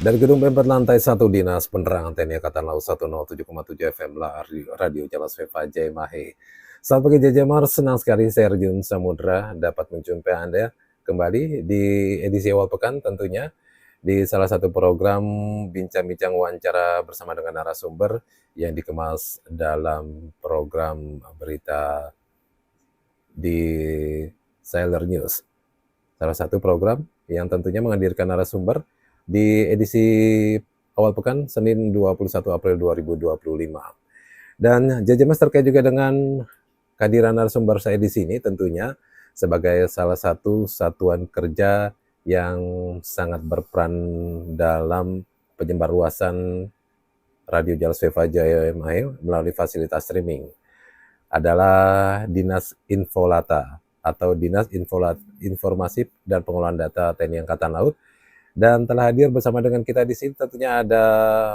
Dari Gedung Pemper Lantai 1 Dinas Penerangan TNI Angkatan Laut 107,7 FM Radio Jalas Veva Jaimahe. Selamat pagi Jajamar, senang sekali saya Arjun Samudra dapat menjumpai Anda kembali di edisi awal pekan tentunya di salah satu program bincang-bincang wawancara bersama dengan narasumber yang dikemas dalam program berita di Sailor News. Salah satu program yang tentunya menghadirkan narasumber di edisi awal pekan Senin 21 April 2025. Dan Jajamas terkait juga dengan kehadiran narasumber saya di sini tentunya sebagai salah satu satuan kerja yang sangat berperan dalam penyebarluasan Radio Jalas Veva Jaimahe melalui fasilitas streaming adalah Dinas Infolata atau Dinas Informasi dan Pengolahan Data TNI Angkatan Laut. Dan telah hadir bersama dengan kita di sini tentunya ada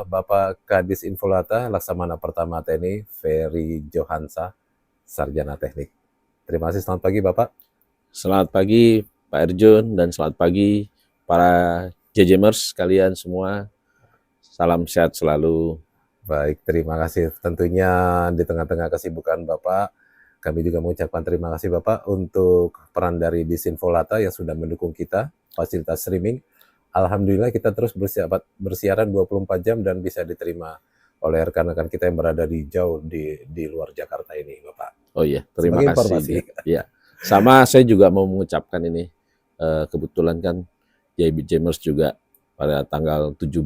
Bapak Kadis Infolata Laksamana Pertama TNI Ferry Johansa, Sarjana Teknik. Terima kasih, selamat pagi Bapak. Selamat pagi Pak Erjun dan selamat pagi para JJMers kalian semua. Salam sehat selalu. Baik, terima kasih. Tentunya di tengah-tengah kesibukan Bapak, kami juga mengucapkan terima kasih Bapak untuk peran dari Disinfolata yang sudah mendukung kita, fasilitas streaming. Alhamdulillah kita terus bersiaran 24 jam dan bisa diterima oleh rekan-rekan kita yang berada jauh di luar Jakarta ini, Bapak. Oh iya, terima Sebagai kasih. informasi. Ya, sama saya juga mau mengucapkan ini, kebetulan kan JBJMers juga pada tanggal 17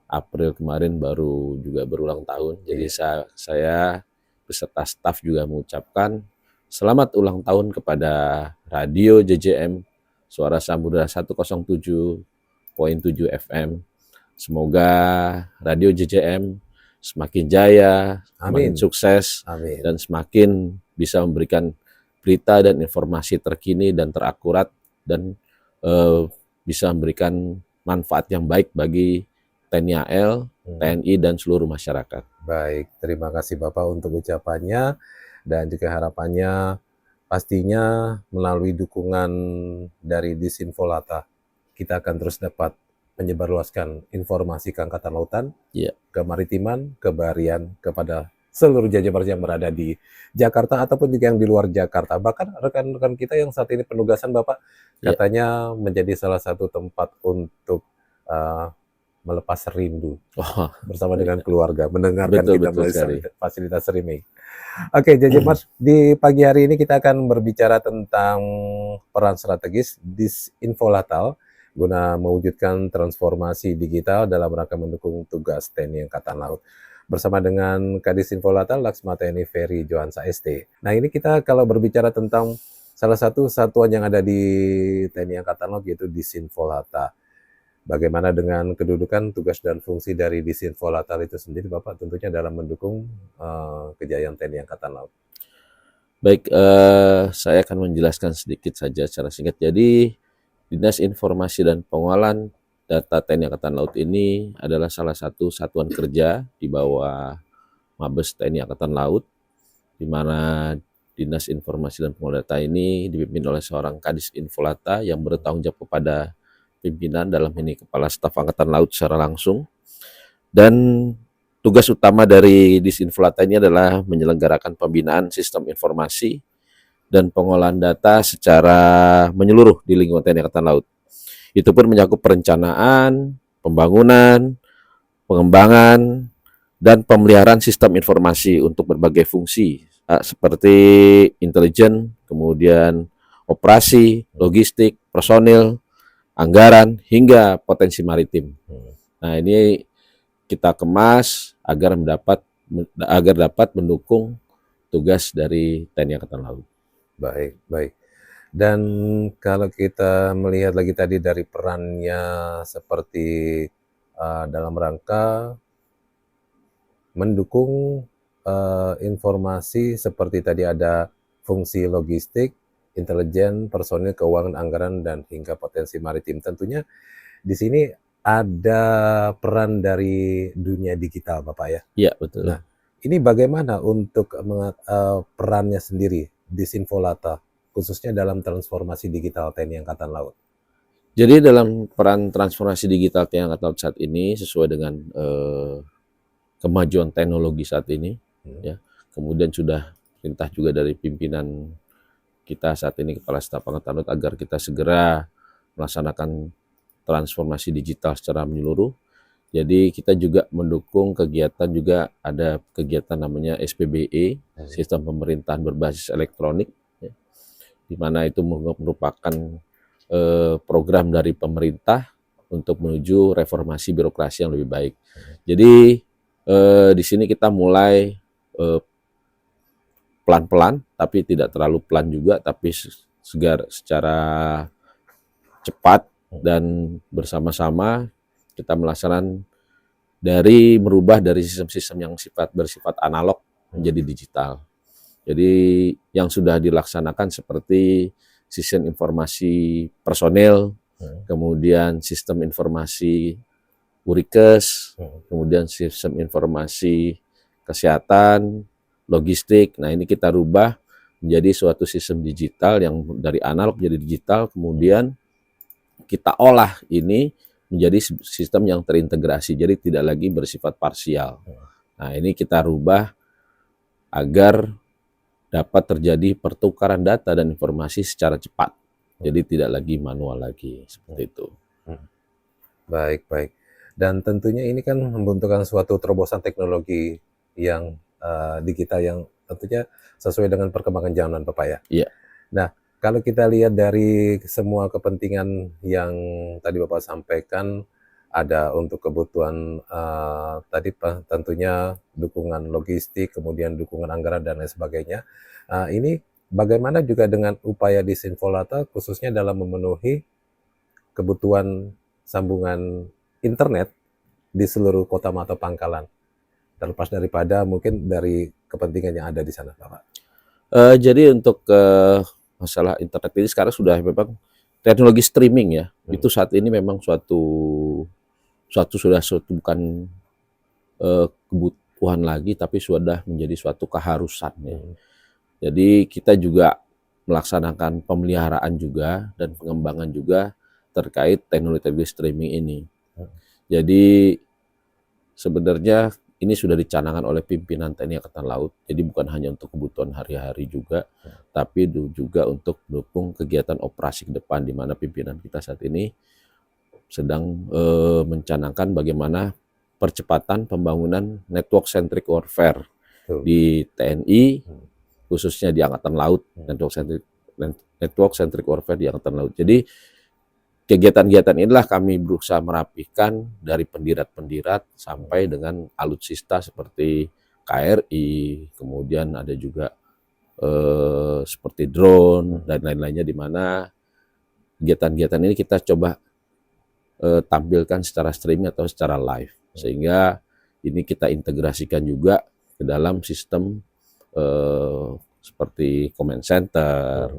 April kemarin baru juga berulang tahun. Jadi saya beserta staf juga mengucapkan selamat ulang tahun kepada Radio JJM Suara Samudra 107,7 FM. Semoga Radio JJM semakin jaya, semakin sukses, dan semakin bisa memberikan berita dan informasi terkini dan terakurat dan bisa memberikan manfaat yang baik bagi TNI AL, TNI, dan seluruh masyarakat. Baik, terima kasih Bapak untuk ucapannya dan juga harapannya pastinya melalui dukungan dari Disinfolata kita akan terus dapat menyebarluaskan informasi ke Angkatan Lautan, kemaritiman, kebaharian kepada seluruh Jajabar yang berada di Jakarta ataupun juga yang di luar Jakarta. Bahkan rekan-rekan kita yang saat ini penugasan Bapak katanya menjadi salah satu tempat untuk melepas rindu bersama dengan keluarga, mendengarkan kita melalui fasilitas streaming. Oke, Jajamars, di pagi hari ini kita akan berbicara tentang peran strategis Disinfolatal guna mewujudkan transformasi digital dalam rangka mendukung tugas TNI Angkatan Laut. Bersama dengan Kadis Infolatal Laksamana TNI Ferry Johansa ST. Nah, ini kita kalau berbicara tentang salah satu satuan yang ada di TNI Angkatan Laut yaitu Disinfolata. Bagaimana dengan kedudukan, tugas, dan fungsi dari Disinfolatal itu sendiri, Bapak, tentunya dalam mendukung kejayaan TNI Angkatan Laut? Baik, saya akan menjelaskan sedikit saja secara singkat. Jadi, Dinas Informasi dan Pengolahan Data TNI Angkatan Laut ini adalah salah satu satuan kerja di bawah Mabes TNI Angkatan Laut, di mana Dinas Informasi dan Pengolahan Data ini dipimpin oleh seorang Kadis Infolata yang bertanggung jawab kepada pimpinan, dalam ini Kepala Staf Angkatan Laut secara langsung. Dan tugas utama dari Disinfolata ini adalah menyelenggarakan pembinaan sistem informasi dan pengolahan data secara menyeluruh di lingkungan TNI Angkatan Laut. Itu pun mencakup perencanaan, pembangunan, pengembangan, dan pemeliharaan sistem informasi untuk berbagai fungsi seperti intelijen, kemudian operasi, logistik, personil, anggaran, hingga potensi maritim. Nah, ini kita kemas agar dapat mendukung tugas dari TNI Angkatan Laut. Baik, baik. Dan kalau kita melihat lagi tadi dari perannya seperti dalam rangka mendukung informasi seperti tadi ada fungsi logistik, intelijen, personil, keuangan, anggaran, dan hingga potensi maritim. Tentunya di sini ada peran dari dunia digital, Bapak ya? Iya, betul. Nah, ini bagaimana untuk perannya sendiri Disinfolata, khususnya dalam transformasi digital TNI Angkatan Laut? Jadi dalam peran transformasi digital TNI Angkatan Laut saat ini sesuai dengan kemajuan teknologi saat ini, ya. Kemudian sudah perintah juga dari pimpinan kita saat ini, Kepala Staf Angkatan Laut, agar kita segera melaksanakan transformasi digital secara menyeluruh. Jadi kita juga mendukung kegiatan, juga ada kegiatan namanya SPBE, Sistem Pemerintahan Berbasis Elektronik, ya, di mana itu merupakan program dari pemerintah untuk menuju reformasi birokrasi yang lebih baik. Jadi di sini kita mulai pelan-pelan, tapi tidak terlalu pelan juga, tapi secara cepat dan bersama-sama kita melaksanakan dari merubah dari sistem-sistem yang bersifat analog menjadi digital. Jadi yang sudah dilaksanakan seperti sistem informasi personel, kemudian sistem informasi Urikes, kemudian sistem informasi kesehatan, logistik. Nah, ini kita rubah menjadi suatu sistem digital yang dari analog menjadi digital, kemudian kita olah ini menjadi sistem yang terintegrasi, jadi tidak lagi bersifat parsial. Nah, ini kita rubah agar dapat terjadi pertukaran data dan informasi secara cepat. Jadi tidak lagi manual lagi, seperti itu. Baik, baik. Dan tentunya ini kan membutuhkan suatu terobosan teknologi yang digital yang tentunya sesuai dengan perkembangan zaman, Bapak ya. Iya. Nah, kalau kita lihat dari semua kepentingan yang tadi Bapak sampaikan, ada untuk kebutuhan tadi tentunya dukungan logistik, kemudian dukungan anggaran dan lain sebagainya. Ini bagaimana juga dengan upaya Disinfo-Lata khususnya dalam memenuhi kebutuhan sambungan internet di seluruh kota atau pangkalan, terlepas daripada mungkin dari kepentingan yang ada di sana, Bapak. Jadi untuk masalah internet ini sekarang sudah memang teknologi streaming ya, itu saat ini memang suatu bukan kebutuhan lagi, tapi sudah menjadi suatu keharusan ya. Jadi kita juga melaksanakan pemeliharaan juga dan pengembangan juga terkait teknologi streaming ini. Jadi sebenarnya ini sudah dicanangkan oleh pimpinan TNI Angkatan Laut, jadi bukan hanya untuk kebutuhan hari-hari juga, tapi juga untuk mendukung kegiatan operasi ke depan, di mana pimpinan kita saat ini sedang mencanangkan bagaimana percepatan pembangunan network centric warfare di TNI, khususnya di Angkatan Laut, network centric warfare di Angkatan Laut. Jadi kegiatan-kegiatan inilah kami berusaha merapikan dari pendirat-pendirat sampai dengan alutsista seperti KRI, kemudian ada juga seperti drone dan lain-lainnya, di mana kegiatan-kegiatan ini kita coba tampilkan secara streaming atau secara live, sehingga ini kita integrasikan juga ke dalam sistem seperti command center,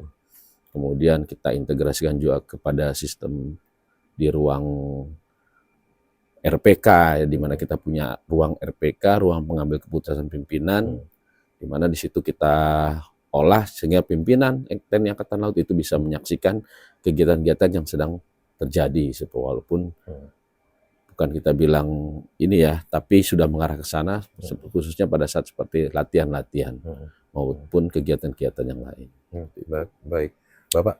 kemudian kita integrasikan juga kepada sistem di ruang RPK, ya, di mana kita punya ruang RPK, ruang pengambil keputusan pimpinan, di mana di situ kita olah sehingga pimpinan TNI Angkatan Laut itu bisa menyaksikan kegiatan-kegiatan yang sedang terjadi, walaupun bukan kita bilang ini ya, tapi sudah mengarah ke sana, khususnya pada saat seperti latihan-latihan maupun kegiatan-kegiatan yang lain. Baik, Bapak,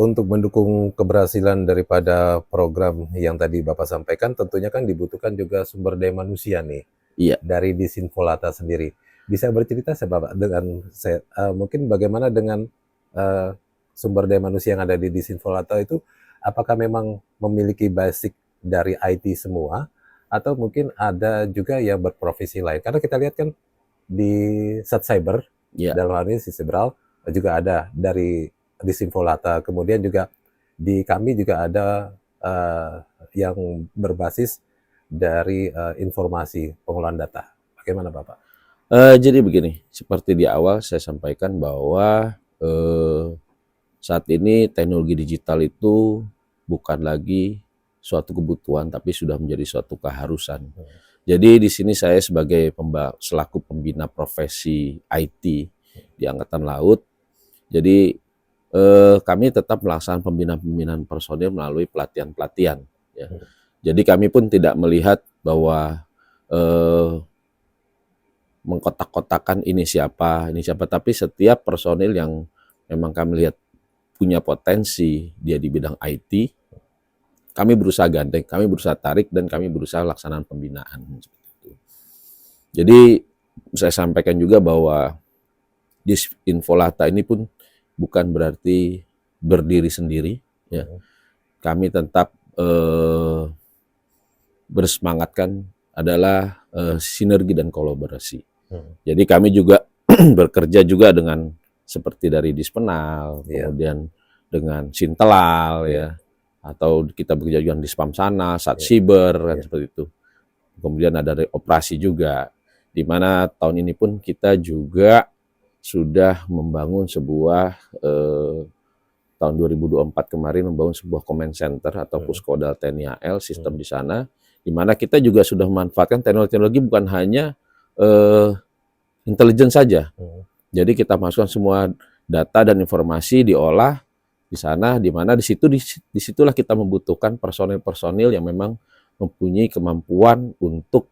untuk mendukung keberhasilan daripada program yang tadi Bapak sampaikan, tentunya kan dibutuhkan juga sumber daya manusia nih. Iya. Dari Disinfo-Lata sendiri. Bisa bercerita saya Bapak dengan mungkin bagaimana dengan sumber daya manusia yang ada di Disinfo-Lata itu, apakah memang memiliki basic dari IT semua, atau mungkin ada juga yang berprofesi lain? Karena kita lihat kan di Sat-Cyber, dalam hal ini Sisibral, juga ada dari Disinfo-Lata, kemudian juga di kami juga ada yang berbasis dari informasi pengolahan data. Bagaimana Bapak? Jadi begini, seperti di awal saya sampaikan bahwa saat ini teknologi digital itu bukan lagi suatu kebutuhan, tapi sudah menjadi suatu keharusan. Jadi di sini saya sebagai selaku pembina profesi IT di Angkatan Laut, jadi kami tetap melaksanakan pembinaan-pembinaan personil melalui pelatihan-pelatihan. Ya. Jadi kami pun tidak melihat bahwa mengkotak-kotakan ini siapa, tapi setiap personil yang memang kami lihat punya potensi dia di bidang IT, kami berusaha gandeng, kami berusaha tarik, dan kami berusaha laksanakan pembinaan. Jadi saya sampaikan juga bahwa Infolata ini pun bukan berarti berdiri sendiri. Ya. Kami tetap bersemangatkan adalah sinergi dan kolaborasi. Jadi kami juga bekerja juga dengan seperti dari Dispenal, kemudian dengan Sintelal, ya, atau kita bekerja juga di Spamsana, Satsiber, kan seperti itu. Kemudian ada operasi juga, di mana tahun ini pun kita juga sudah membangun sebuah tahun 2024 kemarin membangun sebuah command center atau Puskodal TNI AL sistem di sana, di mana kita juga sudah memanfaatkan teknologi bukan hanya intelijen saja. Jadi kita masukkan semua data dan informasi diolah di sana, di mana disitulah kita membutuhkan personil-personil yang memang mempunyai kemampuan untuk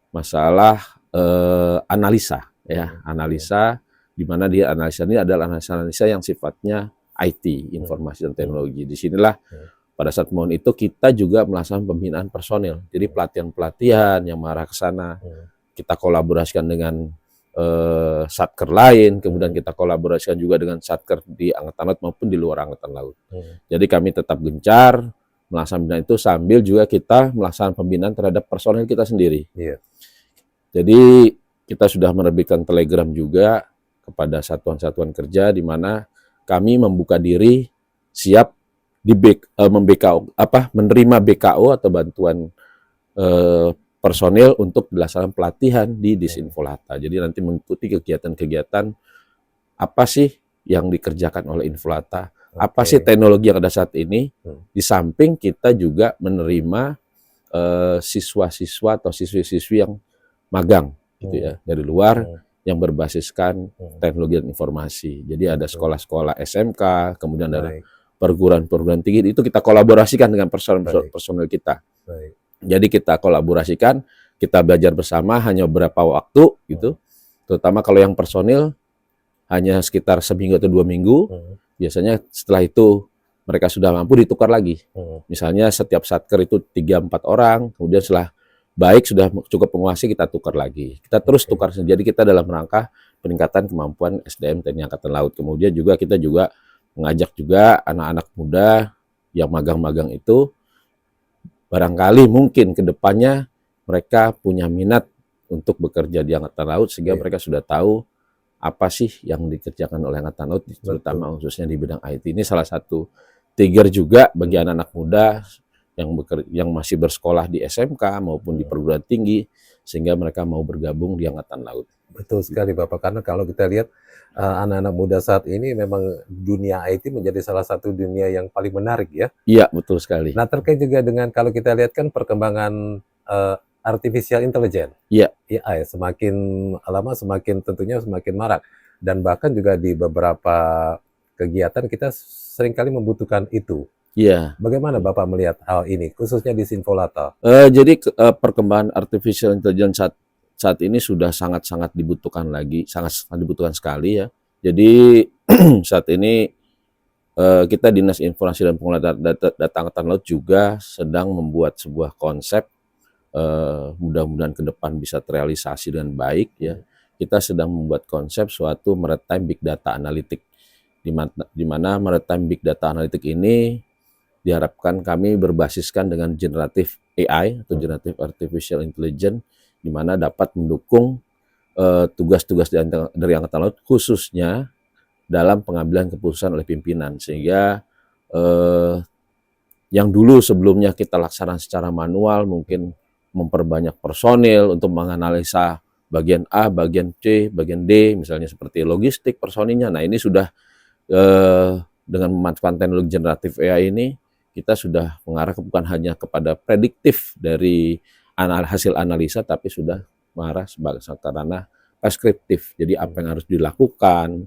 masalah analisa, ya, analisa, di mana dia analisa ini adalah analisa yang sifatnya IT, informasi dan teknologi. Disinilah pada saat mohon itu kita juga melaksanakan pembinaan personil. Jadi pelatihan-pelatihan yang mengarah ke sana, kita kolaborasikan dengan satker lain, kemudian kita kolaborasikan juga dengan satker di Angkatan Laut maupun di luar Angkatan Laut. Jadi kami tetap gencar melaksanakan pembinaan itu sambil juga kita melaksanakan pembinaan terhadap personil kita sendiri. Jadi kita sudah menerbitkan telegram juga kepada satuan-satuan kerja di mana kami membuka diri siap menerima BKO atau bantuan personil untuk dilaksanakan pelatihan di Disinfolata. Jadi nanti mengikuti kegiatan-kegiatan apa sih yang dikerjakan oleh Infolata, apa sih teknologi yang ada saat ini, di samping kita juga menerima siswa-siswa atau siswi-siswi yang magang gitu ya dari luar yang berbasiskan teknologi dan informasi. Jadi ada sekolah-sekolah SMK, kemudian ada perguruan-perguruan tinggi, itu kita kolaborasikan dengan personil kita. Jadi kita kolaborasikan, kita belajar bersama hanya beberapa waktu gitu. Terutama kalau yang personil hanya sekitar seminggu atau 2 minggu. Biasanya setelah itu mereka sudah mampu ditukar lagi. Misalnya setiap satker itu 3-4 orang, kemudian setelah baik sudah cukup menguasai kita tukar lagi. Kita terus tukar. Jadi kita dalam rangka peningkatan kemampuan SDM TNI Angkatan Laut. Kemudian juga kita juga mengajak juga anak-anak muda yang magang-magang itu, barangkali mungkin ke depannya mereka punya minat untuk bekerja di Angkatan Laut sehingga mereka sudah tahu apa sih yang dikerjakan oleh Angkatan Laut, terutama khususnya di bidang IT. Ini salah satu trigger juga bagi anak-anak muda yang masih bersekolah di SMK maupun di perguruan tinggi sehingga mereka mau bergabung di Angkatan Laut. Betul sekali Bapak, karena kalau kita lihat anak-anak muda saat ini memang dunia IT menjadi salah satu dunia yang paling menarik ya. Iya, betul sekali. Nah, terkait juga dengan kalau kita lihat kan perkembangan artificial intelligence. Iya. AI semakin lama semakin tentunya semakin marak, dan bahkan juga di beberapa kegiatan kita seringkali membutuhkan itu. Iya. Bagaimana Bapak melihat hal ini khususnya di Sinfolata? Jadi perkembangan artificial intelligence saat ini sudah sangat-sangat dibutuhkan lagi, sangat dibutuhkan sekali ya. Jadi saat ini kita Dinas Informasi dan Pengelolaan Data Angkatan Laut juga sedang membuat sebuah konsep, mudah-mudahan ke depan bisa terrealisasi dengan baik ya. Kita sedang membuat konsep suatu maritime big data analytic, di mana maritime big data analytic ini diharapkan kami berbasiskan dengan generatif AI atau generatif artificial intelligence, di mana dapat mendukung tugas-tugas dari Angkatan Laut khususnya dalam pengambilan keputusan oleh pimpinan, sehingga yang dulu sebelumnya kita laksanakan secara manual, mungkin memperbanyak personil untuk menganalisa bagian A, bagian C, bagian D, misalnya seperti logistik personilnya. Nah ini sudah dengan memanfaatkan teknologi generatif AI ini, kita sudah mengarah bukan hanya kepada prediktif dari hasil analisa, tapi sudah mengarah sebagai sarana preskriptif. Jadi apa yang harus dilakukan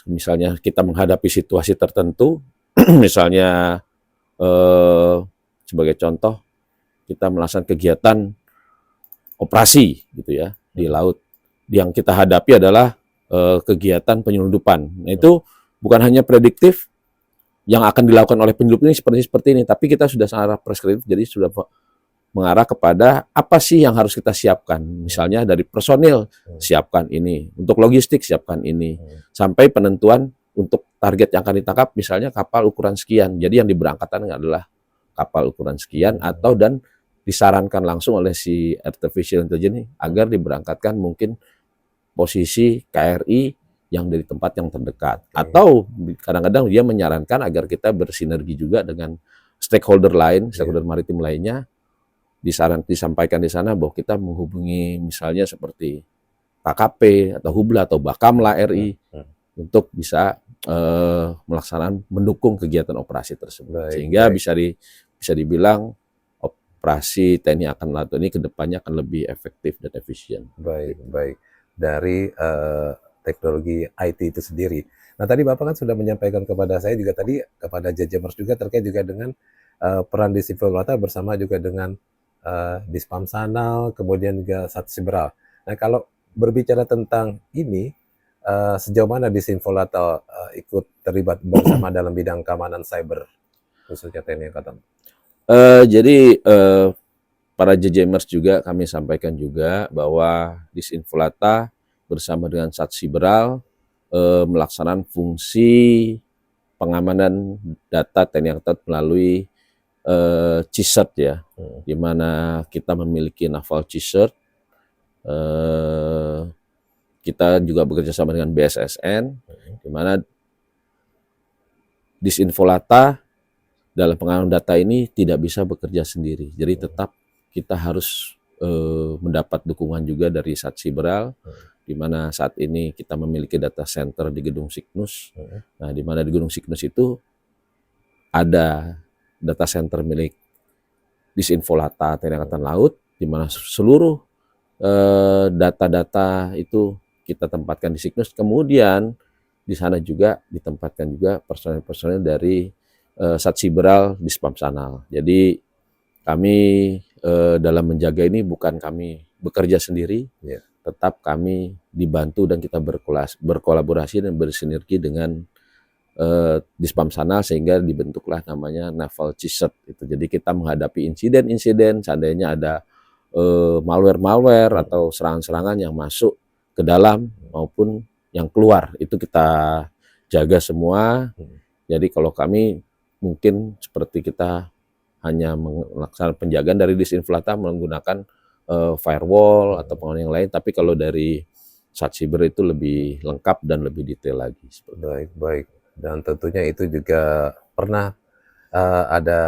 Misalnya kita menghadapi situasi tertentu, misalnya sebagai contoh kita melaksanakan kegiatan operasi gitu ya di laut. Yang kita hadapi adalah kegiatan penyelundupan. Nah, itu bukan hanya prediktif yang akan dilakukan oleh penyeludup ini seperti ini, tapi kita sudah secara preskriptif, jadi sudah mengarah kepada apa sih yang harus kita siapkan. Misalnya dari personil, siapkan ini. Untuk logistik, siapkan ini. Sampai penentuan untuk target yang akan ditangkap, misalnya kapal ukuran sekian. Jadi yang diberangkatkan adalah kapal ukuran sekian, atau dan disarankan langsung oleh si artificial intelligence agar diberangkatkan mungkin posisi KRI yang dari tempat yang terdekat. Atau kadang-kadang dia menyarankan agar kita bersinergi juga dengan stakeholder lain, stakeholder maritim lainnya, disampaikan di sana bahwa kita menghubungi misalnya seperti KKP atau Hubla atau Bakamla RI untuk bisa melaksanakan mendukung kegiatan operasi tersebut. Sehingga bisa dibilang operasi TNI Angkatan Laut ini kedepannya akan lebih efektif dan efisien. Baik. Dari teknologi IT itu sendiri. Nah, tadi Bapak kan sudah menyampaikan kepada saya juga tadi, kepada Jajamers juga terkait juga dengan peran Disinfiltrata bersama juga dengan Dispamsanal, kemudian juga Satsiberal. Nah, kalau berbicara tentang ini, sejauh mana Disinfiltrata ikut terlibat bersama dalam bidang keamanan cyber, khususnya TNI Angkatan? Jadi para Jajamers juga kami sampaikan juga bahwa Disinfiltrata bersama dengan Satsiberal melaksanakan fungsi pengamanan data TNI Angkatan melalui CSIRT ya, di mana kita memiliki Naval CSIRT, kita juga bekerja sama dengan BSSN, di mana Disinfiltrata dalam pengamanan data ini tidak bisa bekerja sendiri, jadi tetap kita harus mendapat dukungan juga dari Satsiberal, di mana saat ini kita memiliki data center di Gedung Signus. Nah, di mana di Gedung Signus itu ada data center milik Disinfiltrata TNI Angkatan Laut, di mana seluruh data-data itu kita tempatkan di Signus. Kemudian di sana juga ditempatkan juga personel-personel dari Satsiberal di Dispamsanal. Jadi kami dalam menjaga ini bukan kami bekerja sendiri, tetap kami dibantu dan kita berkolaborasi dan bersinergi dengan Dispamsanal, sehingga dibentuklah namanya Naval CSIRT itu. Jadi kita menghadapi insiden-insiden, seandainya ada malware atau serangan-serangan yang masuk ke dalam maupun yang keluar, itu kita jaga semua. Jadi kalau kami mungkin seperti kita hanya melaksanakan penjagaan dari Disinfiltrata menggunakan firewall atau pengamanan yang lain, tapi kalau dari Satsiber itu lebih lengkap dan lebih detail lagi. Baik. Dan tentunya itu juga pernah ada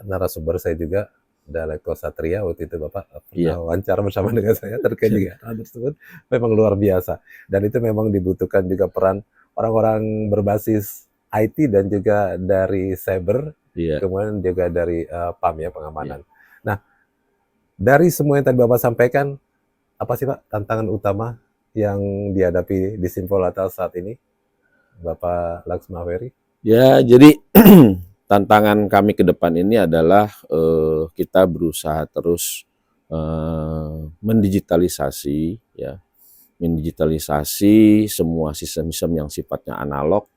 narasumber saya juga, Daleko Satria, waktu itu Bapak pernah wawancara bersama dengan saya terkait juga hal tersebut. Memang luar biasa, dan itu memang dibutuhkan juga peran orang-orang berbasis IT dan juga dari cyber, kemudian juga dari PAM ya, pengamanan. Nah, dari semua yang tadi Bapak sampaikan, apa sih Pak tantangan utama yang dihadapi Disinfiltrata saat ini, Bapak Laksmaweri? Ya, jadi tantangan kami ke depan ini adalah kita berusaha terus mendigitalisasi semua sistem-sistem yang sifatnya analog.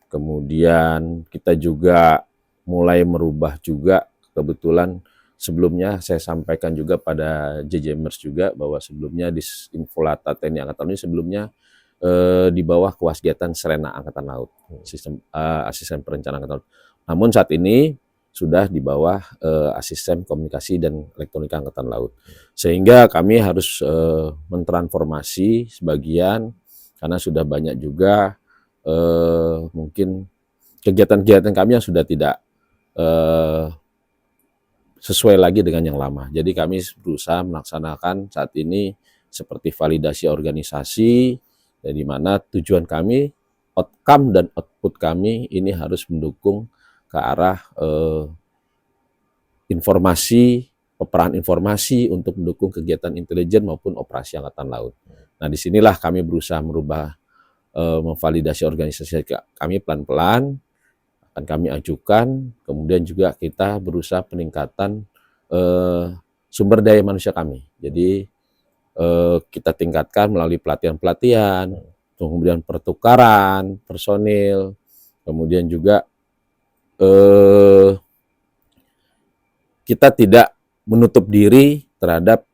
Kemudian kita juga mulai merubah juga, kebetulan sebelumnya saya sampaikan juga pada Jajamers juga bahwa sebelumnya Disinfiltrata TNI Angkatan ini sebelumnya di bawah Kewasgiatan Serena Angkatan Laut, sistem asisten perencanaan Angkatan Laut. Namun saat ini sudah di bawah asisten komunikasi dan elektronika Angkatan Laut. Sehingga kami harus mentransformasi sebagian, karena sudah banyak juga mungkin kegiatan-kegiatan kami yang sudah tidak sesuai lagi dengan yang lama. Jadi kami berusaha melaksanakan saat ini seperti validasi organisasi, di mana tujuan kami, outcome dan output kami ini harus mendukung ke arah informasi, peperangan informasi untuk mendukung kegiatan intelijen maupun operasi Angkatan Laut. Nah, disinilah kami berusaha merubah memvalidasi organisasi kami pelan-pelan akan kami ajukan, kemudian juga kita berusaha peningkatan sumber daya manusia kami. Jadi kita tingkatkan melalui pelatihan-pelatihan, kemudian pertukaran personil, kemudian juga kita tidak menutup diri terhadap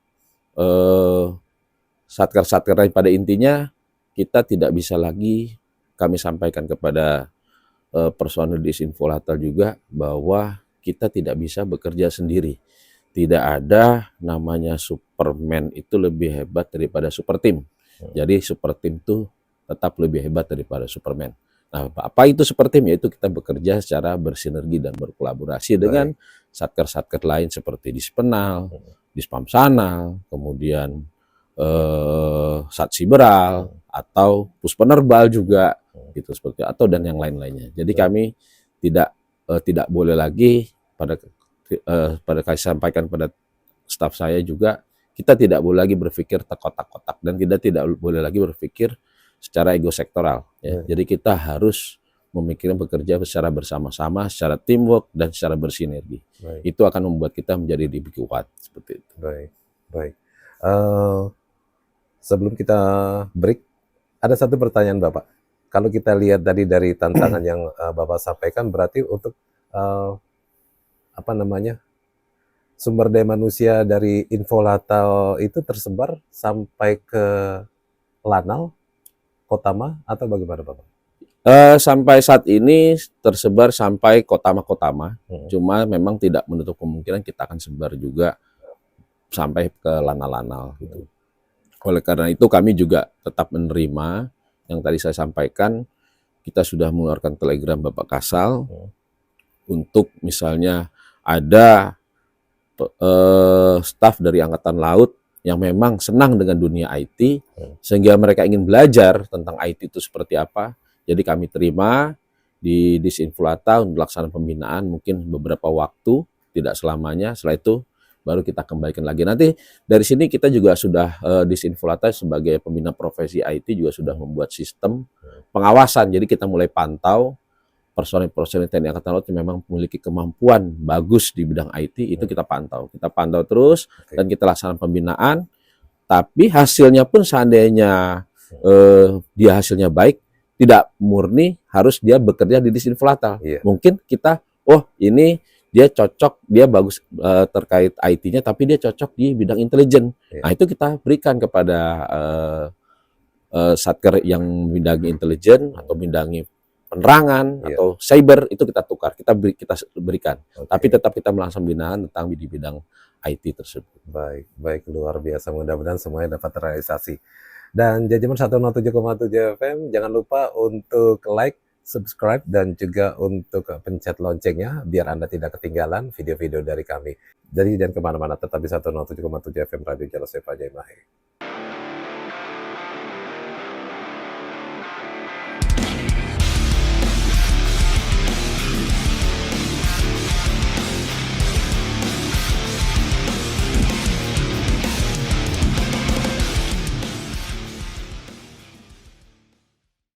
satker-satker lain. Pada intinya kita tidak bisa lagi, kami sampaikan kepada personel Disinfolatal juga, bahwa kita tidak bisa bekerja sendiri. Tidak ada namanya Superman itu lebih hebat daripada super tim. Jadi super tim itu tetap lebih hebat daripada Superman. Nah, apa itu super tim? Yaitu kita bekerja secara bersinergi dan berkolaborasi dengan satker-satker lain seperti Dispenal, Dispamsanal, kemudian Satsiberal atau Puspenerbal juga gitu seperti, atau dan yang lain-lainnya. Jadi kami tidak boleh lagi pada kami sampaikan pada staf saya juga, kita tidak boleh lagi berpikir terkotak-kotak dan tidak boleh lagi berpikir secara ego sektoral. Ya. Jadi kita harus memikirkan bekerja secara bersama-sama, secara teamwork dan secara bersinergi. Itu akan membuat kita menjadi lebih kuat seperti itu. Baik. Sebelum kita break, ada satu pertanyaan Bapak. Kalau kita lihat tadi dari tantangan yang Bapak sampaikan, berarti untuk sumber daya manusia dari Infolatal itu tersebar sampai ke Lanal, Kotama, atau bagaimana Bapak? Sampai saat ini tersebar sampai Kotama. Cuma memang tidak menutup kemungkinan kita akan sebar juga sampai ke Lanal-Lanal gitu. Oleh karena itu kami juga tetap menerima yang tadi saya sampaikan. Kita sudah mengeluarkan telegram Bapak Kasal untuk misalnya ada staf dari Angkatan Laut yang memang senang dengan dunia IT, sehingga mereka ingin belajar tentang IT itu seperti apa. Jadi kami terima di Disinfolatal untuk melaksanakan pembinaan mungkin beberapa waktu, tidak selamanya. Setelah itu baru kita kembalikan lagi. Nanti dari sini kita juga sudah Disinfolatal sebagai pembina profesi IT juga sudah membuat sistem pengawasan. Jadi kita mulai pantau personil-personil TNI Angkatan Laut yang memang memiliki kemampuan bagus di bidang IT, itu kita pantau. Kita pantau terus dan kita laksanakan pembinaan. Tapi hasilnya pun seandainya dia hasilnya baik, tidak murni harus dia bekerja di Disinfolatal. Mungkin kita, ini dia cocok, dia bagus terkait IT-nya, tapi dia cocok di bidang intelijen. Nah itu kita berikan kepada satker yang membidangi intelijen atau membidangi penerangan atau cyber, itu kita tukar, kita berikan. Tapi tetap kita melaksanakan pembinaan tentang di bidang IT tersebut. Baik, luar biasa. Mudah-mudahan semuanya dapat terrealisasi. Dan Jajaman 107,7 FM, jangan lupa untuk like, subscribe, dan juga untuk pencet loncengnya, biar Anda tidak ketinggalan video-video dari kami. Jadi jangan kemana-mana, tetap di 107,7 FM Radio Jalas Seva Jaimahe.